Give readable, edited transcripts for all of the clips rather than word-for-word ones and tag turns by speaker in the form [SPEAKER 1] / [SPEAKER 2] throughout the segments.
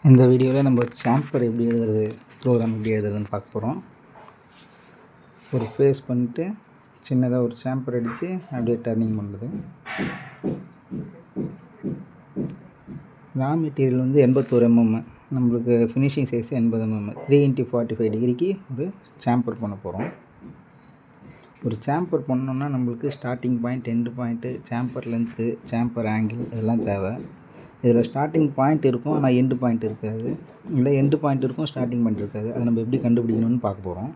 [SPEAKER 1] இந்த வீடியோவில் நம்ம சாம்பர் எப்படி எழுதுறது, ப்ரோக்ராம் எப்படி எழுதுறதுன்னு பார்க்க போகிறோம். ஒரு ஃபேஸ் பண்ணிட்டு சின்னதாக ஒரு சாம்பர் அடித்து அப்படியே டர்னிங் பண்ணுறது. ரா மெட்டீரியல் வந்து 81 mm, நம்மளுக்கு ஃபினிஷிங் சைஸ் 80 mm, 3x45 டிகிரிக்கு ஒரு சாம்பர் பண்ண போகிறோம். ஒரு சாம்பர் பண்ணோன்னா நம்மளுக்கு starting point, end point, chamber length, chamber angle இதெல்லாம் தேவை. இதில் ஸ்டார்டிங் பாயிண்ட் இருக்கும், ஆனால் எண்டு பாயிண்ட் இருக்காது. இல்லை எண்டு பாயிண்ட் இருக்கும், ஸ்டார்டிங் பாயிண்ட் இருக்காது. அதை நம்ம எப்படி கண்டுபிடிக்கணும்னு பார்க்க போகிறோம்.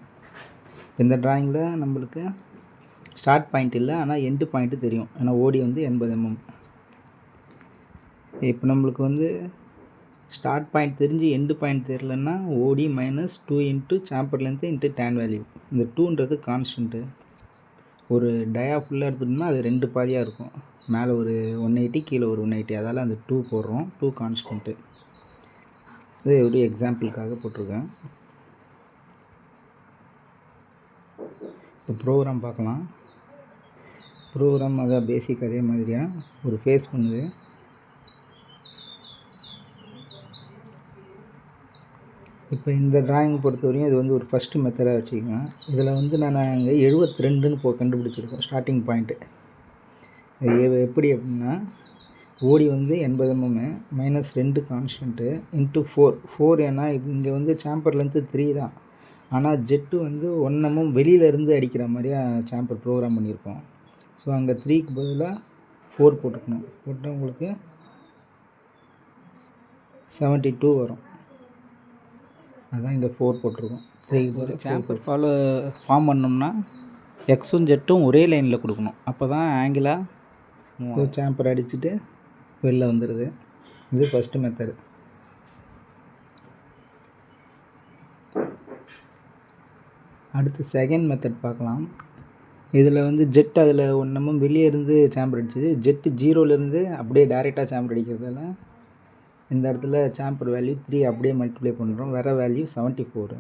[SPEAKER 1] இந்த ட்ராயிங்கில் நம்மளுக்கு ஸ்டார்ட் பாயிண்ட் இல்லை, ஆனால் எண்டு பாயிண்ட்டு தெரியும். ஏன்னா ஓடி வந்து 80 mm. இப்போ நம்மளுக்கு வந்து ஸ்டார்ட் பாயிண்ட் தெரிஞ்சு எண்டு பாயிண்ட் தெரியலன்னா OD -2 into chamber length into tan value. இந்த 2ன்றது கான்ஸ்டன்ட்டு. ஒரு டயா ஃபுல்லாக எடுத்துட்டோம்னா அது 2 பாதியாக இருக்கும். மேலே ஒரு 180, கீழே ஒரு 180. அதால் அந்த 2 போடுறோம். 2 கான்ஸ்டன்ட்டு. இது ஒரு எக்ஸாம்பிளுக்காக போட்டிருக்கேன். இப்போ ப்ரோக்ராம் பார்க்கலாம். ப்ரோக்ராம் அதான் பேசிக் அதே மாதிரியாக ஒரு ஃபேஸ் பண்ணுது. இப்போ இந்த ட்ராயிங் பொறுத்தவரையும் இது வந்து ஒரு ஃபஸ்ட்டு மெத்தடாக வச்சுக்கோங்க. இதில் வந்து நான் இங்கே 72ன்னு கண்டுபிடிச்சிருக்கேன் ஸ்டார்டிங் பாயிண்ட்டு. இது எப்படி அப்படின்னா ஓடி வந்து 80 mm, -2 கான்ஸ்டன்ட்டு இன்ட்டு 4 ஏன்னா இங்கே வந்து சாம்பர் லென்த்து 3 தான். ஆனால் ஜெட்டு வந்து 1 mm வெளியிலேருந்து அடிக்கிற மாதிரியா சாம்பர் ப்ரோக்ராம் பண்ணியிருக்கோம். ஸோ அங்கே 3க்கு பதிலாக 4 போட்டுக்கணும். போட்டால் உங்களுக்கு 72 வரும். அதான் இங்கே 4 போட்டிருக்கோம். 3க்கு பதிலாக சாம்பர் ஃபார்ம் பண்ணோம்னா எக்ஸும் ஜெட்டும் ஒரே லைனில் கொடுக்கணும். அப்போ தான் ஆங்கிளாக சாம்பர் அடிச்சுட்டு வெளில வந்துடுது. இது ஃபஸ்ட்டு மெத்தடு. அடுத்து செகண்ட் மெத்தட் பார்க்கலாம். இதில் வந்து ஜெட் அதில் 1 mm வெளியே இருந்து சாம்பர் அடிச்சது. ஜெட்டு 0லேருந்து அப்படியே டைரெக்டாக சாம்பர் அடிக்கிறதால இந்த இடத்துல சாம்பர் வேல்யூ 3 அப்படியே மல்டிப்ளை பண்ணுறோம். வேறு வேல்யூ 74.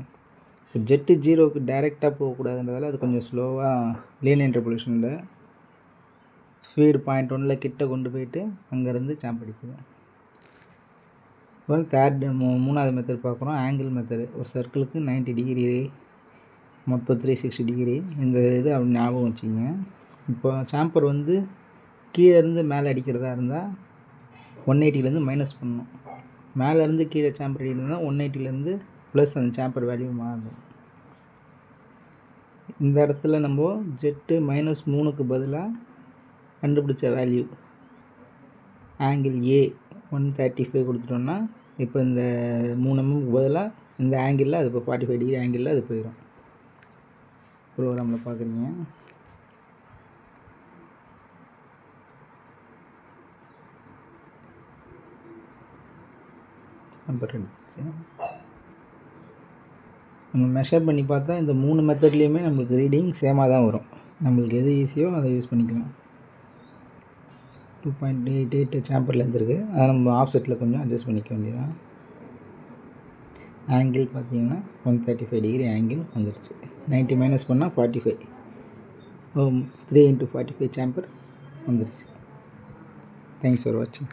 [SPEAKER 1] இப்போ ஜெட்டு 0க்கு டைரெக்டாக போகக்கூடாதுன்றதால அது கொஞ்சம் ஸ்லோவாக லீனியர் இன்டர்போலேஷனில் ஸ்பீடு பாயிண்ட் 1ல் கிட்ட கொண்டு போயிட்டு அங்கேருந்து சாம்பர் அடிக்குது. அப்புறம் மூணாவது மெத்தட் பார்க்குறோம். Angle method. ஒரு சர்க்கிளுக்கு 90 டிகிரி, மொத்தம் 360 டிகிரி. இந்த இது அப்படி ஞாபகம் வச்சுங்க. இப்போ சாம்பர் வந்து கீழே இருந்து மேலே அடிக்கிறதா இருந்தால் 180லேருந்து மைனஸ் பண்ணணும். மேலேருந்து கீழே சாம்பர் அடிக்கிறதுனா 180லேருந்து ப்ளஸ் அந்த சாம்பர் வேல்யூ மாறும். இந்த இடத்துல நம்ம ஜெட்டு -3க்கு பதிலாக கண்டுபிடிச்ச வேல்யூ ஆங்கிள் ஏ 135 கொடுத்துட்டோம்னா இப்போ இந்த 3 mmக்கு பதிலாக இந்த ஆங்கிளில் அது இப்போ 45 டிகிரி ஆங்கிளில் அது போயிடும். ப்ரோக்ராமில் பார்க்குறீங்க. நம்பர் எடுத்துச்சு. நம்ம மெஷர் பண்ணி பார்த்தா இந்த 3 மெத்தட்லேயுமே நம்மளுக்கு ரீடிங் சேமாக தான் வரும். நம்மளுக்கு எது ஈஸியோ அதை யூஸ் பண்ணிக்கலாம். 2.88 சாம்பர் லென்த் இருக்குது. அதை நம்ம ஆஃப்செட்டில் கொஞ்சம் அட்ஜஸ்ட் பண்ணிக்க வேண்டியதான். ஆங்கிள் பார்த்தீங்கன்னா 135 டிகிரி ஆங்கிள் வந்துடுச்சு. 90 மைனஸ் பண்ணால் 45. 3 × 45 சாம்பர் வந்துடுச்சு. தேங்க்ஸ் ஃபார் வாட்சிங்.